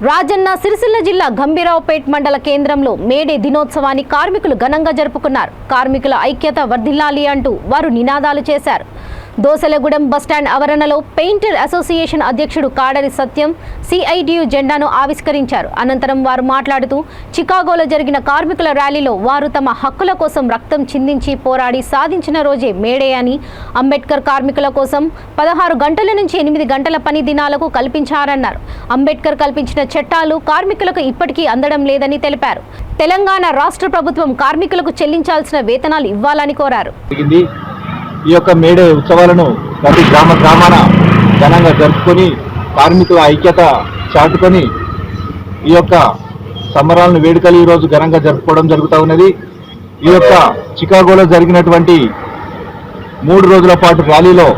రాజన్న సిరిసిల్ల జిల్లా గంభీరావుపేట్ మండల కేంద్రంలో మేడే దినోత్సవాన్ని కార్మికులు ఘనంగా జరుపుకున్నారు. కార్మికుల ఐక్యత వర్ధిల్లాలి అంటూ వారు నినాదాలు చేశారు. దోసలగూడెం బస్టాండ్ ఆవరణలో పెయింటర్ అసోసియేషన్ అధ్యక్షుడు కాడరి సత్యం సిఐటియు జెండాను ఆవిష్కరించారు. అనంతరం వారు మాట్లాడుతూ చికాగోలో జరిగిన కార్మికుల ర్యాలీలో వారు తమ హక్కుల కోసం రక్తం చిందించి పోరాడి సాధించిన రోజే మేడే అని, అంబేద్కర్ కార్మికుల కోసం 16 గంటల నుంచి 8 గంటల పని దినాలకు కల్పించారన్నారు. అంబేద్కర్ కల్పించిన చట్టాలు కార్మికులకు ఇప్పటికీ అందడం లేదని తెలిపారు. తెలంగాణ రాష్ట్ర ప్రభుత్వం కార్మికులకు చెల్లించాల్సిన వేతనాలు ఇవ్వాలని కోరారు. ఈ యొక్క మేడే ఉత్సవాలను ప్రతి గ్రామాన ఘనంగా జరుపుకొని కార్మికుల ఐక్యత చాటుకొని ఈ యొక్క సంబరాలను వేడుకలు ఈరోజు ఘనంగా జరుపుకోవడం జరుగుతూ ఉన్నది. ఈ యొక్క చికాగోలో జరిగినటువంటి 3 రోజుల పాటు ర్యాలీలో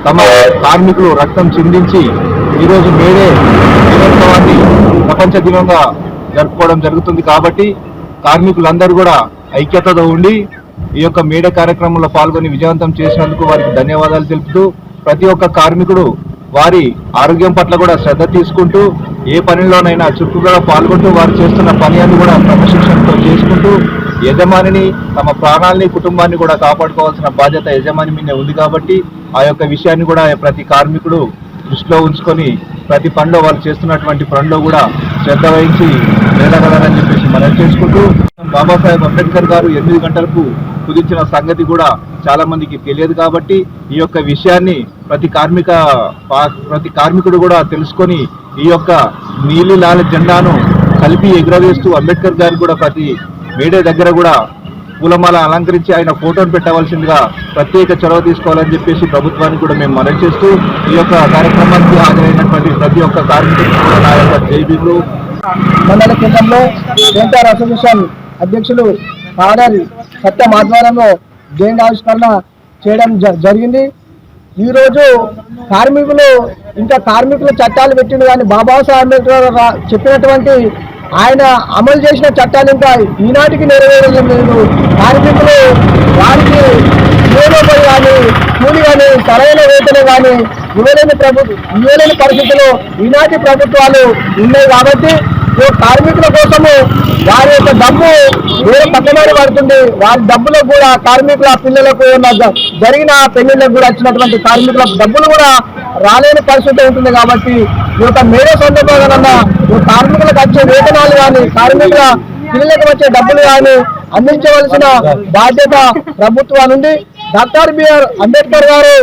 తమ కార్మికులు రక్తం చిందించి ఈరోజు మేడే దినోత్సవాన్ని ప్రపంచ దినంగా జరుపుకోవడం జరుగుతుంది. కాబట్టి కార్మికులందరూ కూడా ఐక్యతతో ఉండి ఈ యొక్క మేడే కార్యక్రమంలో పాల్గొని విజయవంతం చేసినందుకు వారికి ధన్యవాదాలు తెలుపుతూ, ప్రతి ఒక్క కార్మికుడు వారి ఆరోగ్యం పట్ల కూడా శ్రద్ధ తీసుకుంటూ ఏ పనిలోనైనా చురుకుగా పాల్గొంటూ వారు చేస్తున్న పని అని కూడా క్రమశిక్షణతో చేసుకుంటూ యజమానిని, తమ ప్రాణాలని, కుటుంబాన్ని కూడా కాపాడుకోవాల్సిన బాధ్యత యజమాని మీద ఉంది. కాబట్టి ఆ యొక్క విషయాన్ని కూడా ప్రతి కార్మికుడు దృష్టిలో ఉంచుకొని ప్రతి పనిలో వాళ్ళు చేస్తున్నటువంటి పనిలో కూడా శ్రద్ధ వహించి వెళ్ళగలరని చెప్పేసి మనం చేసుకుంటూ, బాబాసాహెబ్ అంబేద్కర్ గారు 8 గంటలకు కుదించిన సంగతి కూడా చాలా మందికి తెలియదు. కాబట్టి ఈ యొక్క విషయాన్ని ప్రతి కార్మికుడు కూడా తెలుసుకొని ఈ యొక్క నీలి లాల జెండాను కలిపి ఎగురవేస్తూ అంబేద్కర్ గారికి కూడా ప్రతి మేడే దగ్గర కూడా పూలమాల అలంకరించి ఆయన ఫోటోను పెట్టవలసిందిగా ప్రత్యేక చొరవ తీసుకోవాలని చెప్పేసి ప్రభుత్వానికి కూడా మేము మనవి చేస్తూ, ఈ యొక్క కార్యక్రమానికి హాజరైనటువంటి ప్రతి ఒక్క కార్మికుడికి కూడా నా యొక్క జైబీలు. మండల కేంద్రంలో పెయింటర్ అసోసియేషన్ అధ్యక్షులు కాడరి సత్యం ఆధ్వర్యంలో జెండా ఆవిష్కరణ చేయడం జరిగింది. ఈరోజు కార్మికులు ఇంకా కార్మికుల చట్టాలు పెట్టిండు కానీ బాబాసాహెబ్ అంబేద్కర్ చెప్పినటువంటి ఆయన అమలు చేసిన చట్టాలు ఇంకా ఈనాటికి నెరవేరలేదు. కార్మికులు వారికి జీవనోపాధి కానీ, కూలి కానీ, సరైన వేతనం కానీ ఇవ్వలేని పరిస్థితుల్లో ఈనాటి ప్రభుత్వాలు ఉన్నాయి. కాబట్టి కార్మికుల కోసము వారి యొక్క డబ్బు వేరే పక్కనే పడుతుంది. వారి డబ్బులో కూడా కార్మికుల పిల్లలకు జరిగిన పెళ్లిళ్ళకు కూడా వచ్చినటువంటి కార్మికుల డబ్బులు కూడా రాలేని పరిస్థితి ఉంటుంది. కాబట్టి ఈ యొక్క మేడే సందర్భంగా కార్మికులకు వచ్చే వేతనాలు కానీ, కార్మికుల పిల్లలకు వచ్చే డబ్బులు కానీ అందించవలసిన బాధ్యత ప్రభుత్వం నుండి. డాక్టర్ బిఆర్ అంబేద్కర్ గారు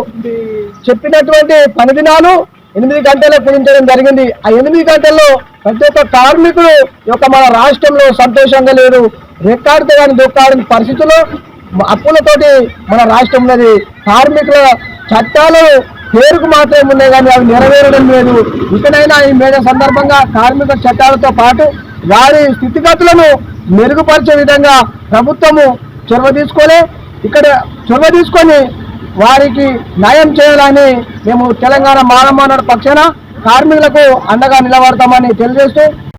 చెప్పినటువంటి పని దినాలు 8 గంటలకు కుదించడం జరిగింది. ఆ 8 గంటల్లో ప్రతి ఒక్క కార్మికుడు యొక్క మన రాష్ట్రంలో సంతోషంగా లేరు. రెక్కాడితే కానీ దొక్కాడని పరిస్థితుల్లో అప్పులతోటి మన రాష్ట్రం ఉన్నది. కార్మికుల చట్టాలు పేరుకు మాత్రమే ఉన్నాయి కానీ అవి నెరవేరడం లేదు. ఇకనైనా ఈ మేడే సందర్భంగా కార్మిక చట్టాలతో పాటు వారి స్థితిగతులను మెరుగుపరిచే విధంగా ప్రభుత్వము చొరవ తీసుకొని వారికి న్యాయం చేయాలని మేము తెలంగాణ మానవ పక్షాన కార్మికులకు అండగా నిలబడతామని తెలియజేస్తూ